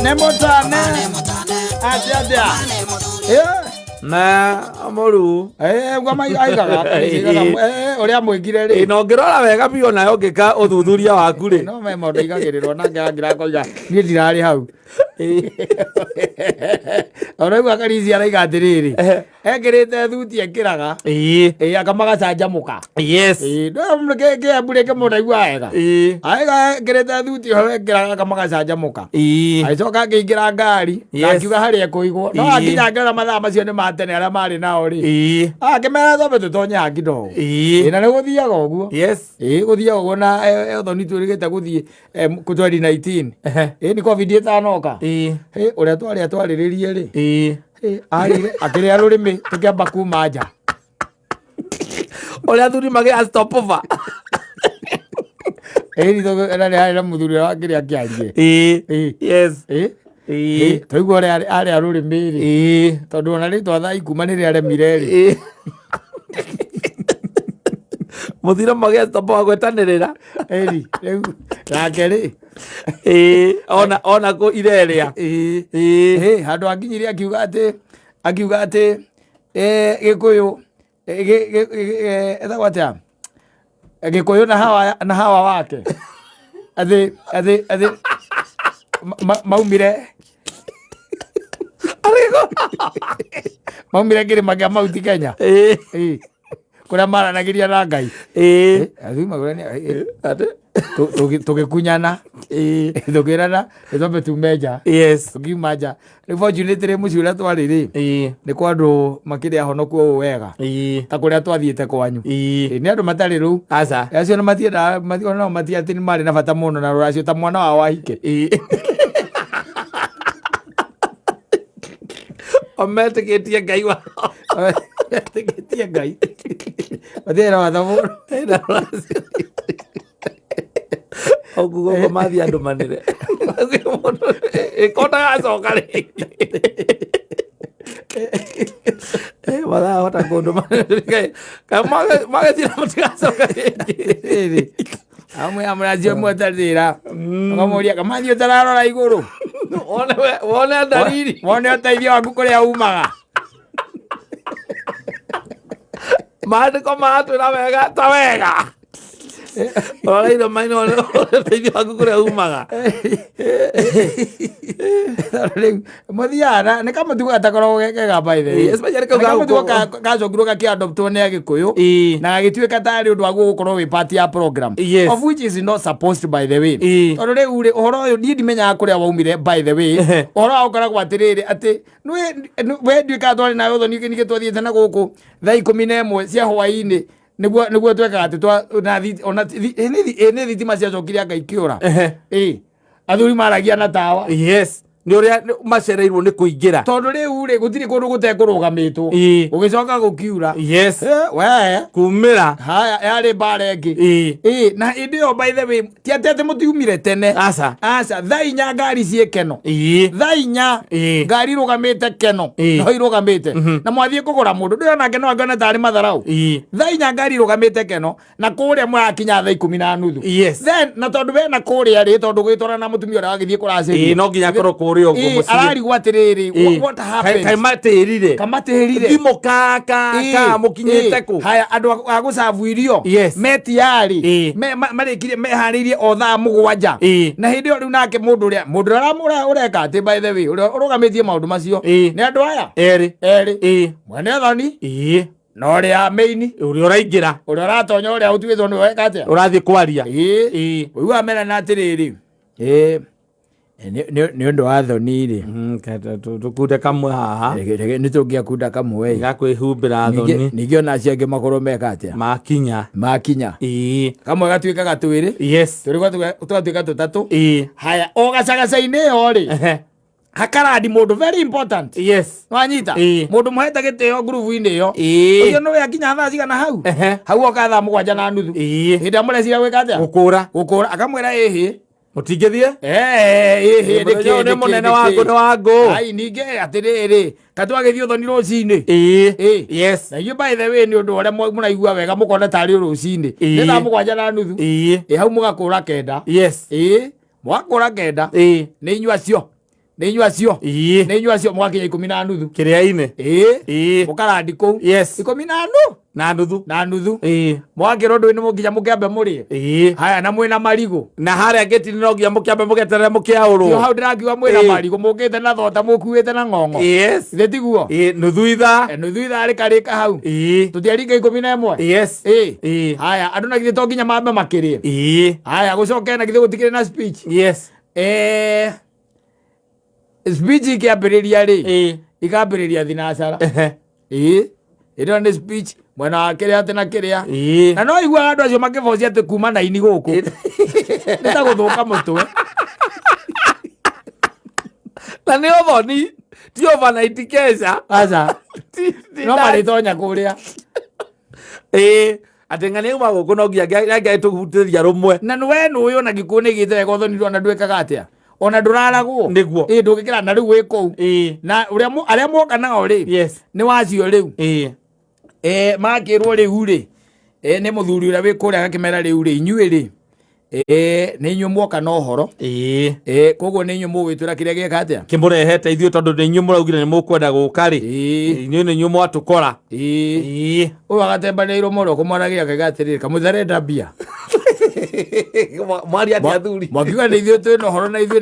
Nemotane. Atia. Na amoru ngoma aigaga uria mwingire ri no ngirora wega biyo nayo ngika uthuthuria waku ri no me mondo igagirirwo na ngira koiga ni ndirari hau Oragwa karisi araiga atiriri ekirite thuti ekiraga akamaga canjamuka yes ndo mreke ambureke mundaigua wega aiga ekirite thuti ho ekiraga akamaga canjamuka aicoka ngiingira ngari akiuga hari ekuigwo no akinya ngara mathaa macio ni matene aria mari nao ri akimera thobe tutonye akindo na ni guthiaga uguo yes guthiaga uguo na thoni turigite guthie ku 2019 ni covid itanoka uria twariririe ri ari akiria rurimi tukiamba kuma nja uria thuri mage stop over ni to na muthuri wakiria akiarie yes toigua uria rurimi ri tondu ona ri twatha ikuma ni ri aremire ri muthira mage stop over gwetanirira riu nake ri ona ko ireria handu anginyire akiuga ati gikuyu etagwatia gikuyu na hawa wake athi maumire kirima kia Mount Kenya kuria maranagiria na Ngai athuma tugikunyana tukirana ithombe tumeja yes tukiuma nja unfortunately muci uria twariri ni kwa andu makiria honoku wega ta kuria twathiite kwanyu ni andu matari ru aca acio na matienda no matiati ni mari na bata muno na ruracio ta mwana wa wahike ometikitie Ngai wa ometikitie Ngai matira watha muno ogugo mathi andu manire ikota gacoka ringi wala hota kundu manire magatira mutigacoka ringi amwe azio mwatarira ngamuria kamathio tararora iguru wone dalili wone uteithio waku kuria umaga maandiko matwira wega ta wega ora ino maino uteithio waku kuria umaga muthiana ni kama tuga takorwo gekega by the way especially kauga gacokirwo gakiadoptwo ni agikuyu na agituika tari undu wa gukorwo wi part ya program of which is not supposed by the way tondu riu ri uhoro uyu ni ndimenyaga kuria waumire by the way uhoro wa ukoragwo atiriri ati we nduika twari nayo thoni nike twathiite na guku thaa 11 cia hwaini niguo twekaga ati ona ni thitima ciacokirie Ngai kiura athuri maragia na tawa yes ni uria macereirwo ni kuingira tondu riu ri gutiri kundu gutekurugamitwo ugicoka gukiura yes we kumira haya yari bare ngi na indio by the way tiatete mutiumire tene aca thaa inya ngari ciekeno thaa inya ngari rugamite keno no irugamite na mwathie kugura mundu ndio nake no angona tari matharau thaa inya ngari rugamite keno na kuria mwakinya thaa 10:30 yes then na tondu we na kuria ri tondu gwitwara na mutumia ura agithie kuraciri no nginya korwo kuria uguo mucie ararigwo atiriri what happened kamatirire thimo ka mukinyite ku haya andu agucavu irio metiari marikire meharirie o thaa 7 na hindi riu nake mundu ureka ati by the way urugamitie maundu macio ni andu aya eri mwene thoni no ria maini uria uraingira uria uratonya uria utwithwo ni weka atia urathi kwaria uyu amera na atiriri ni undu wa thoni ri tukunde kamwe haha ni tungia kunda kamwe gakwihumbira thoni ningĩ ona acio angĩ makorwo meka atia makinya kamwe gatuĩka gatwĩrĩ yes tũgatuĩka tũtatũ haya o gacagaca-inĩ ĩyo rĩ hakarandi mũndũ very important yes wanyita mũndũ mũhete gĩtĩo ngurubu-inĩ ĩyo ũcio nĩwe akinya thaa cigana hau oka thaa 7:30 hĩndĩ ĩrĩa mũrecira gwĩka atia gũkũra akamwĩra ĩhĩ mutingethie ni munene wangu ai ninge atiriri katwagithio thoni rucini yes na you by the way ni undu ore munaigua wega mukona tari rucini ni thaa 7:30 hau mugakura kenda yes mwakora kenda nĩ inyua cio nĩ inyua cio mwakinya 10:30 kĩrĩa-inĩ mũkarandi kũu 10:30 na nuthu mwakĩrwo ndũ nĩ mũkinya mũkĩambe mũrĩe haya na mwĩna marigũ na harĩa ngĩti no nginya mũkĩambe mũgeterere mũkĩaũrwo tio hau ndĩrakiuga mwĩna marigũ mũkĩte na thota mũkuĩte na ng'ong'o ithe tiguo nuthu ithaa rĩkarĩka hau tũtiaringa 11 haya andũ na githĩ to nginya mambe makĩrĩe haya gũcoke na githĩ gũtikĩrĩ na speech speech ikĩambĩrĩria rĩ ikambĩrĩria thinacara ĩno nĩ speech mwena wa kĩrĩa atĩ na kĩrĩa na no igua andũ acio makĩbocia atĩ kuma na ini gũkũ nĩ ta gũthũka mũtwe na nĩ ũthoni ti overnight kesha aca no marĩtonya kũrĩa atĩ ng'ania uma gũkũ no nginya tũhutĩria rũmwe na nĩwe nũĩ ona gĩkuũ nĩ gĩte wega ũthoni ona ndwĩkaga atĩa ona ndũraragwo nĩguo ndũngĩkĩra na rĩu wĩ kũu na arĩa mokanaga rĩ nĩ wacio rĩu makĩrwo rĩu rĩ nĩ mũthuri ũrĩa wĩ kũrĩa agakĩmera rĩu rĩ inyuĩ rĩ nĩ inyuĩ muoka na ũhoro koguo nĩ inyuĩ mũgwĩtwĩra kĩrĩa gĩeka atĩa kĩmũrehete ithuĩ tondũ nĩ inyuĩ mũraugire nĩ mũkwenda gũka rĩ inyuĩ nĩ inyuĩ mwatũkora ũyũ agatembanĩirwo mũro kũmwaragia akaga atĩrĩrĩ kamũtharenda mbia mwari atĩ athuri mwakiuga nĩ ithuĩ twĩ na ũhoro na ithuĩ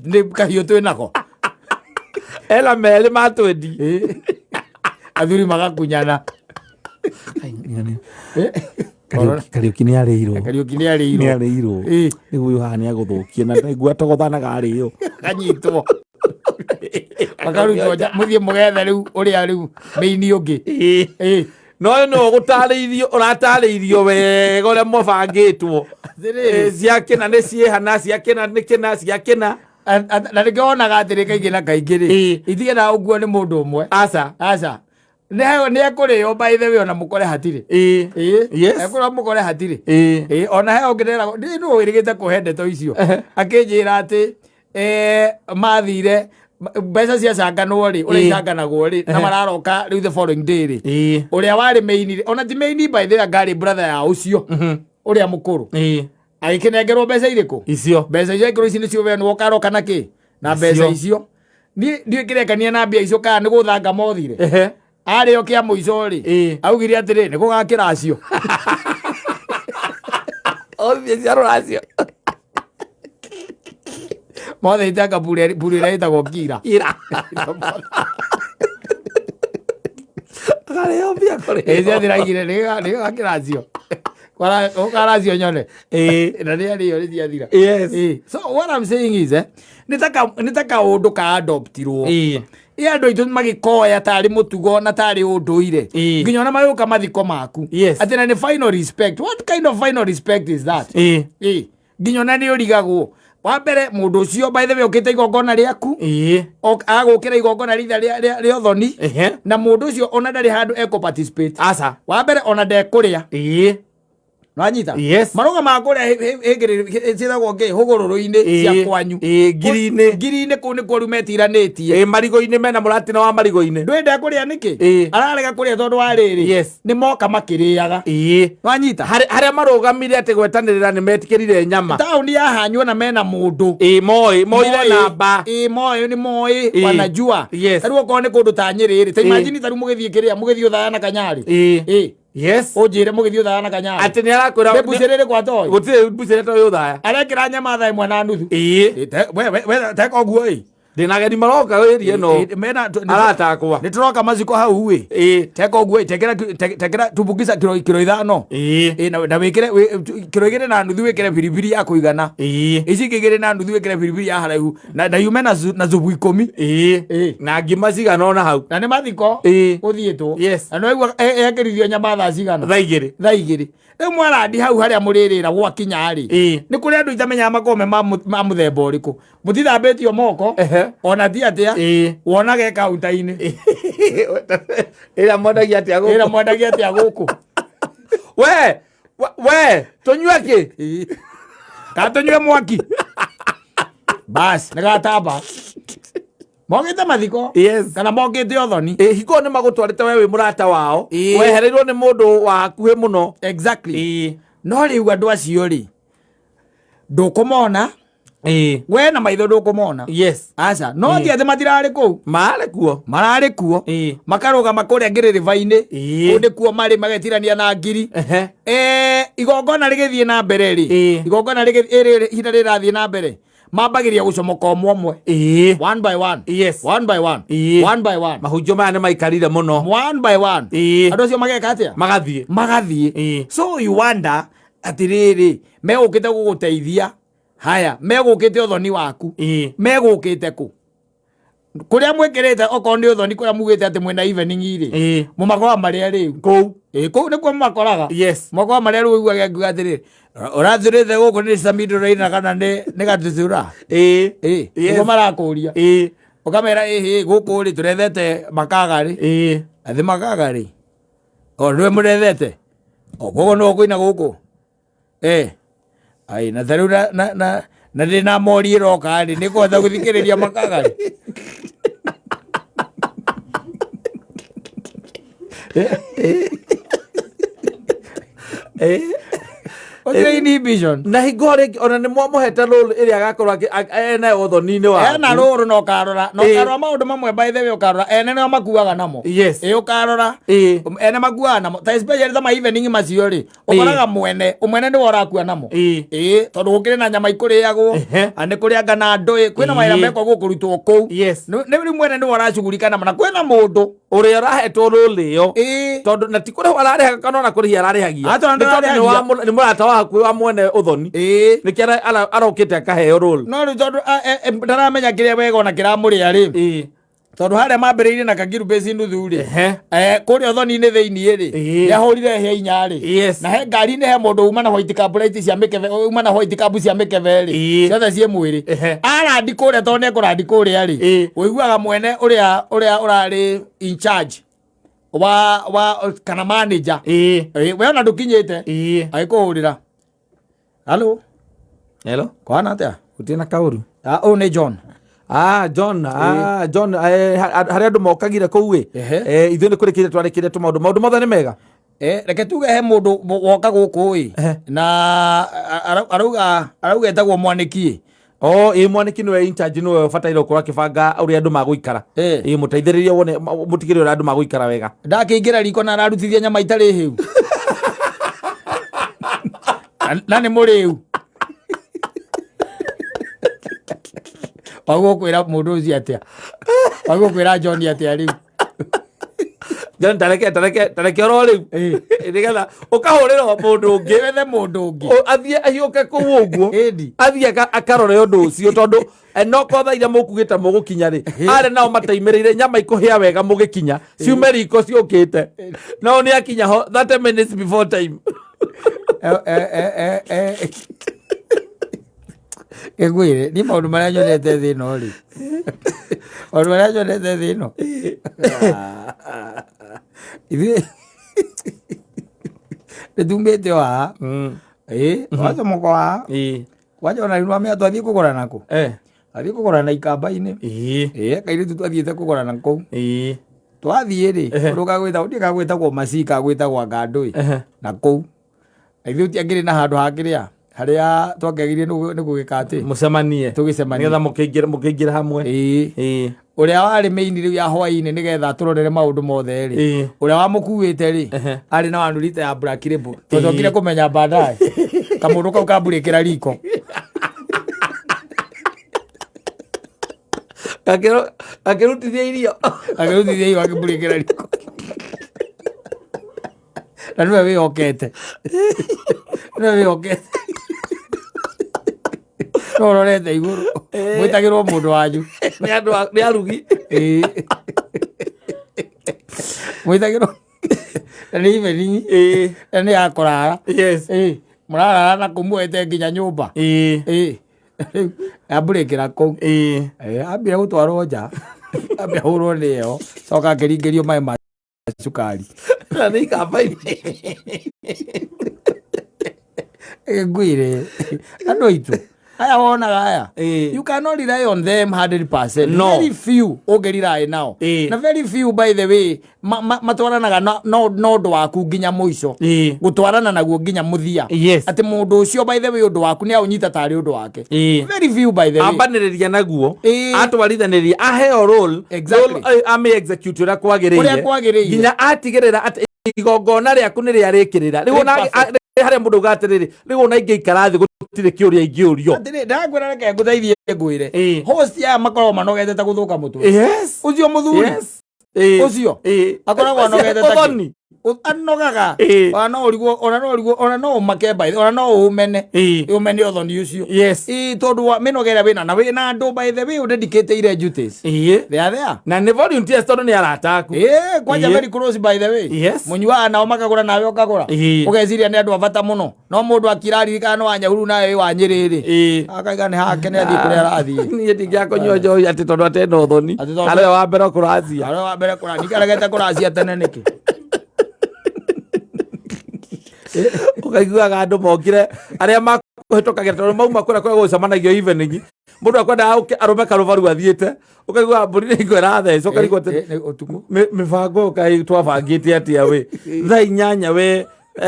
nĩ kahiũ twĩ nako ela merĩ matwendi athuri magakunyana Kariuki nĩ arĩirwo nĩarĩirwo nĩguo haha nĩ agũthũkie na nĩguo atogothanaga arĩo kanyitwo makarutwo mũthiĩ mũgetha rĩu ũrĩa rĩu mĩini ũngĩ no ũyũ nĩwe ũratarĩirio wega ũrĩa mũbangĩtwo ciakĩna nĩ ciĩhana ciakĩna nĩ kĩna ciakĩna na nĩkĩo wonaga atĩrĩ kaingĩ na kaingĩ rĩ itigĩra ũguo nĩ mũndũ ũmwe aca nĩ ekũrĩo by the way ona mũkore hatirĩ ekũrĩo mũkore hatirĩ ona he ongerera nĩ wĩrĩgĩte kũhe ndeto icio akĩnjĩra atĩ mathire mbeca cia canganwo rĩ ũrĩa icanganagwo rĩ na mararoka rĩu the following day rĩ ũrĩa warĩ maini ona ti maini by the way ngari brother ya ũcio ũrĩa mũkũrũ agĩkĩnengerwo mbeca irĩkũ icio mbeca icio icio nĩcio we wokaroka na kĩ na mbeca icio ndiĩ kĩrekania na mbia icio kana nĩ gũthanga mothire arĩo kĩa mũico rĩ augire atĩrĩ nĩ gũgakĩra acio othie cia rũracio mothe itanga buri ĩrĩa ĩtagwo kira akarĩo mbia kũrĩ ciathiraigire nĩ gũgakĩra acio ũkaracio nyone na nĩ arĩo nĩ ciathira so what I'm saying is nĩ ta kaũndũ ka adoptirwo andũ aitũ magĩkoya tarĩ mũtugo na tarĩ ũndũire nginya ona magĩũka mathiko maku atĩ na nĩ final respect. What kind of final respect is that? Nginya ona nĩ ũrigagwo wa mbere mũndũ ũcio by the way ũkĩte igongona rĩaku agũkĩra igongona rĩa ũthoni na mũndũ ũcio ona ndarĩ handũ participate aca wa mbere ona ndekũrĩa Wanyita? Yes. Maroga makũrĩa ciĩtagwo ngĩ hũgũrũrũ-inĩ cia kwanyu. Ngiri-inĩ kũu nĩ kũrũ metiranĩtie. Marigũ-inĩ mena mũratina wa marigũ-inĩ. Ndwenda kũrĩa nĩkĩ? Ararega kũrĩa tondũ wa rĩrĩ. Yes. Nĩ moka makĩrĩaga. Wanyita? Harĩa marũgamire atĩ gwetanĩrĩra nĩ metikĩrire nyama. Taũni yahanywo na mena mũndũ. Moire namba. Moĩ nĩ moĩ wanajua. Yes. Tarũ okorwo nĩ kũndũ ta Nyĩrĩ. Ta imagine tarũ mũgĩthiĩ kĩrĩa mũgĩthiĩ Ũthaya na Kanyarĩ. Yes. Ojire mũgĩthiĩ Ũthaya na Kanyarĩ. Atĩ nĩ arakwĩra bucerere kwa toy. Gũtirĩ bucerere toy Ũthaya. Arekĩra nyama thaa ĩmwe na nuthu. We teka ũguo ĩ. Ndĩna ageni maroka ĩrĩa ĩno. Aratakwa. Nĩ tũroka maciko hau ĩ. Teka ũguo ĩ. Tekera tubukisa kiro 5. Na wĩkĩre kiro 2 na nuthu wĩkĩre biribiri ya kũigana. Ici igĩrĩ na nuthu wĩkĩre biribiri ya haraihu. Na yume na zubu 10. Na ngima cigana ona hau. Na nĩ mathiko ũthiĩtwo. Yes. Na no igua ekĩrithio nyama thaa cigana. Thaa 2. Rĩu mwarandi hau harĩa mũrĩrĩra gwakinya rĩ. Nĩ kũrĩ andũ itamenyaga makome ma mũthemba ũrĩkũ. Mũtithambĩtio moko. Ona ti atĩa. Wonaga kaunta-inĩ. Ĩrĩa mwendagia atĩa gũkũ. We tũnyue kĩ? Ka tũnyue mwaki. Bas nĩgatamba. Mogĩte mathiko? Yes. Kana mogĩte ũthoni? Hiko nĩ magũtwarĩte we wĩ mũrata wao. Wehereirwo nĩ mũndũ wa hakuhĩ mũno. Exactly. No rĩu andũ acio rĩ ndũkũmona we na maitho ndukumona aca no ti ati matirarĩ kũu mararĩ kuo makarũgama kũrĩa ngĩrĩrĩba-inĩ kũndĩ kuo marĩ magetirania na ngiri igongona rĩgĩthiĩ na mbere rĩ igongona ihinda rĩrathiĩ na mbere mambagĩria gũcomoka ũmwe ũmwe one by one one by one one by one mahunjio maya nĩ maikarire mũno one by one andũ acio mageka atĩa magathiĩ so you wonder atĩrĩrĩ megũkĩte gũgũteithia haya megũkĩte ũthoni waku megũkĩte kũ kũrĩa mwĩkĩrĩte okorwo nĩ ũthoni kũrĩa mugĩte atĩ mwĩna evening rĩ mũmakoraga marĩa rĩu kũu nĩkuo mũmakoraga mũmakoraga marĩa rĩu ũiguaga ngiuga atĩrĩrĩ ũrathurĩte gũkũ nĩ Samidoraina kana nĩ Gatutura nĩguo marakũria ũkamera gũkũ rĩ tũrethete makaga rĩ athĩ makaga rĩ nĩwe mũrethete koguo no kũina gũkũ ai na tarĩu na ndĩna mori ĩroka rĩ nĩkwenda gũthikĩrĩria makaga rĩ inhibition na hingo rĩngĩ ona nĩ mwamũhete rũrũ ĩrĩa agakorwo ene ũthoni-inĩ waku ena rũrũ na ũkarora maũndũ mamwe by the way ũkarora ene nĩo makuaga namo ũkarora ene makuaga namo ta especially ta ma evening macio rĩ ũkoraga mwene nĩwe ũrakua namo tondũ gũkĩrĩ na nyama ikũrĩagwo nĩ kũrĩanga na ndũĩ kwĩna mawĩra mekagwo kũrutwo kũu nĩ mwene nĩwe ũracugurika namo na kwĩna mũndũ ũrĩa ũrahetwo rũrĩo tondũ na ti kũrĩhwo ararĩhaga kana ona kũrĩhia ararĩhagia nĩ mũrata waku wa mwene ũthoni nĩkĩo arokĩte akaheo rũrũ no rĩu tondũ ndaramenya kĩrĩa wega ona kĩramũrĩa rĩ tondũ harĩa mambĩrĩirie na Kagiru Basin nuthu rĩ kũrĩa ũthoni-inĩ thĩiniĩ rĩ nĩahũrire he inya rĩ na he ngari-inĩ he mũndũ uma na white cab cia mĩkebe uma na white cab cia mĩkebe rĩ ciothe ciĩ mwĩrĩ arandi kũrĩa tondũ nĩekũrandi kũrĩa rĩ ũiguaga mwene ũrĩa ũrarĩ in charge wa kana manager we ona ndũkinyĩte agĩkũhũrĩra hello kwana atĩa gũtirĩ na kaũru ũyũ nĩ John John harĩa andũ mokagire kũu ithuĩ nĩ kũrĩkĩire twarĩkĩire maũndũ mothe nĩ mega reke tuge he mũndũ woka gũkũ na arauga etagwo Mwaniki Mwaniki nĩwe in charge nĩwe bataire gũkorwo akĩbanga ũrĩa andũ magũikara mũteithĩrĩrie wone mũtigĩrĩre ũrĩa andũ magũikara wega ndakĩingĩra riko na ararutithia nyama itarĩ hĩu na nĩ mũrĩu wagũkwĩra mũndũ ũcio atĩa wagũkwĩra John atĩa rĩu John tareke oro rĩu nĩgetha ũkahũrĩrwo mũndũ ũngĩ wethe mũndũ ũngĩ athiĩ ahiũke kũu ũguo athiĩ akarore ũndũ ũcio tondũ noko tha iria mũkugĩte mũgũkinya rĩ arĩ nao mateimĩrĩire nyama ikũhĩa wega mũgĩkinya ciume riko ciũkĩte no nĩ akinya ho 30 minutes before time Egwire ni maũndũ marĩa nyonete thĩ ĩno rĩ maũndũ marĩa nyonete thĩ ĩno ithuĩ nĩtumĩte wa wacomoka wa wanja ona rĩu wamenya twathiĩ kũgũrana kũ athiĩ kũgũrana ikamba-inĩ kairĩtu twathiĩte kũgũrana kũu twathiĩ rĩ ũndũ kagwĩtagwo Masi kagwĩtagwo Ngandũĩ na kũu ithuĩ tiangĩrĩ na handũ hakĩrĩa harĩa twakĩagire nĩ gũgĩka atĩ mũcemanie tũgĩcemania nĩgetha mũkĩingĩra hamwe ũrĩa warĩ main rĩu ya hwaĩ-inĩ nĩgetha tũrorere maũndũ mothe rĩ ũrĩa wamũkuĩte rĩ arĩ na wanurite ya Black Label tondũ okire kũmenya baadaye kamũndũ kau kamburĩkĩra riko akĩrutithia irio akĩmburĩkĩra riko na nĩwe wĩhokete rororete igũrũ mwĩtagĩrwo mũndũ wanyu nĩ arugi mwĩtagĩrwo na nĩ evening na nĩ yakũrara mũrarara na kũmuete nginya nyũmba ambũrĩkĩra kũu ambire gũtwarwo nja ambire hũrwo nĩyo coka akĩringĩrio maĩ ma cukari na nĩ ikamba-inĩ ngwire andũ aitũ aya wona gaya Eh. you cannot rely on them 100%. No. Very few ogerirai now. Eh. Na very few by the way matwaranaga no ndo waku nginya muico Eh. gutwarana naguo nginya muthia Yes. ati mundu ucio by the way undu waku ni aunyita tari undu wake. Eh. Very few by the way ambaniriria naguo Eh. atwarithaniria aheo role Exactly. role ame execute uria Uria kwagiriire. nginya atigirira ati igongona riaku ni ria rikirira riu na haria mundu gatiriri riu na ingiikara thi gutire kiuria ingiurio atiri ndagwira reke nguteithie ngwire Eh. host ya makoro manogete ta guthuka mutwe yes ucio muthuri yes ucio akoragwo anogete ta anogaga ona no umake by ona no umene umene othoni ucio yes tondu minogera wina na wina andu by the way udedicate duties they are there na ni volunteers tondu ni arataku kwanja very close by the way Yes. munywa nao makagura nawe ukagura ugeciria ni andu avata muno no mundu akiraririkana no wanyahuru nawe wa nyiriri akaiga ni hake ni athii kuria arathii ni ndingiakonywa njohi ati tondu atena uthoni ale wa mbere kuracia ale wa mbere kurani karegete kuracia tene niki ukaiguaga andu mokire aria makuhitukagira tondu mauma kuria kwa gucamanagio evening mundu akwenda arume karuvaru athiite ukaigua mburi ni ngwera thece ukarigwo utuku mibango kai twabangite atia we thaa 8 we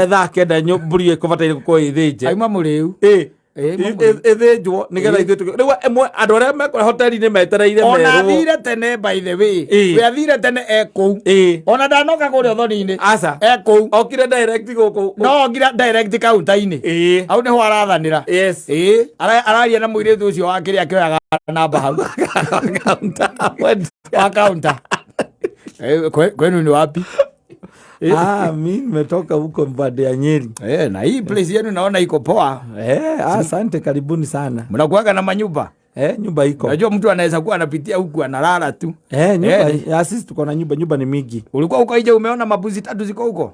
thaa 9 mburi ikubataire gukorwo ithinje aima muriu ithinjwo nigetha ithuĩ riu emwe andu aria mekora hoteli-inĩ metereire ona athire tene by the way we athire tene ekou ona ndanoka kuria uthoni-inĩ aca ekou okire direct guku no ngira direct kaunta-inĩ au niho arathanĩra yes araria na mũirĩtu ũcio wa kĩrĩa kĩoyaga namba hau wa kaunta kwenu ni wapi? Mi nimetoka huko Mbande ya Nyeri. Na hii place yenu naona iko poa. Asante, karibuni sana. Mnakuaga na manyumba? Nyumba iko. Unajua mtu anaweza kuwa anapitia huku analala tu. Nyumba sisi tuko na nyumba ni mingi. Ulikuwa huko nje umeona mabuzi 3 ziko huko?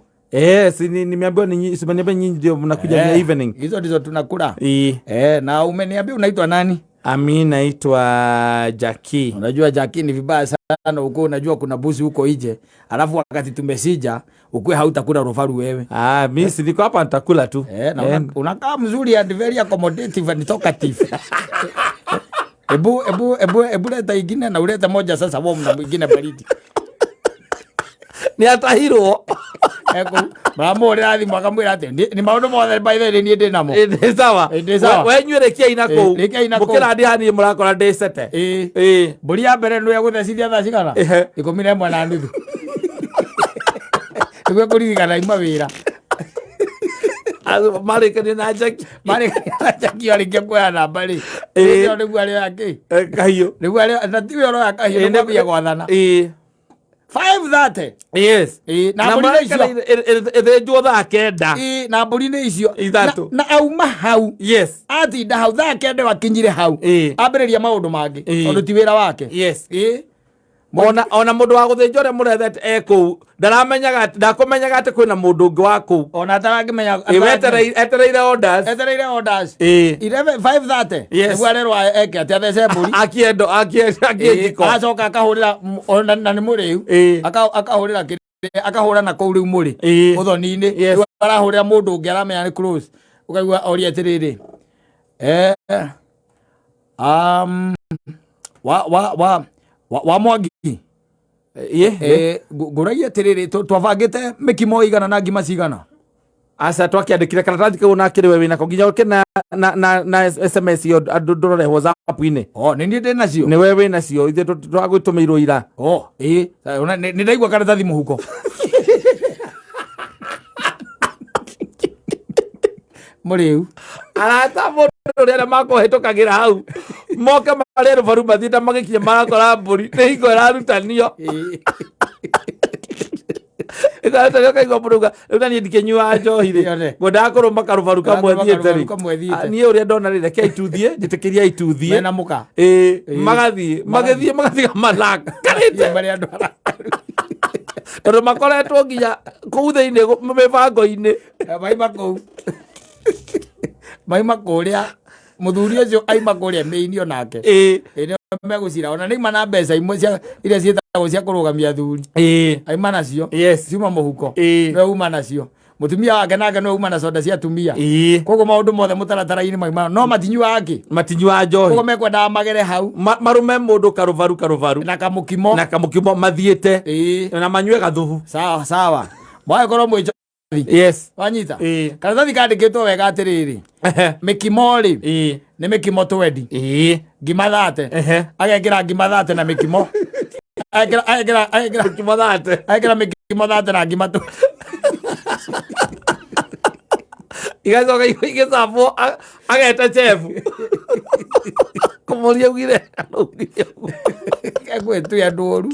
Si nimeambiwa simeniambia nyinyi ndio mnakuja ni evening. Hizo ndizo tunakula. Na umeniambia unaitwa nani? Ami naitwa Jackie. Unajua Jackie ni vibaya sana huko, unajua kuna buzi huko nje. Alafu wakati tumesija ukwe hautakula rofaru wewe. Mimi si niko hapa nitakula tu. Na unakaa mzuri and very accommodative and talkative. Ebu leta ingine na uleta moja sasa warm na mwingine baridi. Ni atahirwo. Mramore mwakamwira ati ni maundu mothe by the way ni ndi namo. Sawa. We nywerekia ina kou. Mukira ndi hani murakora ndicete. Mburi ya mbere nwe guthecithia thaa cigana 11 na nuthu. Niguo kuririkana ima wira. Marikani na Jackie alikia kuoya namba ri. Ndio niguo ari yake. Kahiu. Niguo ari na tiwe ro akahiu ndio bia gwathana. 5:30. Yes. Na mburi icio ethenjwo thaa 9. na mburi ni icio ithatu. Na auma hau. Yes. Atinda hau thaa 9 wakinyire hau. Ambĩrĩria maũndũ mangĩ tondũ ti wĩra wake. Yes. Ona mundu wa guthinja uria murethete ekou ndakumenyaga ati kwina mundu ungi wa kou ona atarangimenya etereire orders 5:30 niguo arerwa eke ati athece mburi akiendiko acoka akahurira na ni muriu akahurira akahura na kou riu muri uthoni-inĩ arahurira mundu ungi aramenya ni close ukaigua oria atiriri wa Mwangi nguragia atiriri twabangite mikimo igana na ngima cigana asa twakiandikire karatathi kau nakire we winako nginya uke na SMS yo ndorore WhatsApp-inĩ ni ndie ndi nacio ni we wina cio ithe twagwitumirwo ira ni ndaigua karatathi muhuko muriu arata mundu uria makuhitukagira hau moke maria rubaru mathinda magikinya marakora mburi ni hingo irarutanio ikaita kaigua muruga riu ni ndikenyua njohi ri ngwendaga kuruma karubaru kamwe thiete ni uria ndona ri reke ituthie njitikiria ituthie mena muka magathie gamalaka karite maria andu tondu makoretwo nginya kuu thiini mibango-ini maima kuria muthuri ucio aima kuria meinio nake nio megucira ona nĩima na mbeca imwe iria ciĩtagwo cia kũrũgamia athuri aima nacio ciuma mũhuko we uma nacio mutumia wake nake no uma na soda cia tumia koguo maundu mothe mutaratara-ini maima no matinyuaga njohi koguo mekwendaga magere hau marume mundu karuvaru na kamukimo mathiete na manyue gathubu sawa mwakorwo mwĩ yes wanyita karatathi kandĩkĩtwo wega atĩrĩrĩ mĩkimo rĩ nĩ mĩkimo 20 ngima thate agekĩra ngima thate na mĩkimo agekĩra mĩkimo thate na ngima igacoka igĩcabwo ageta chefu kũmũria ugire egwĩtuya ndũru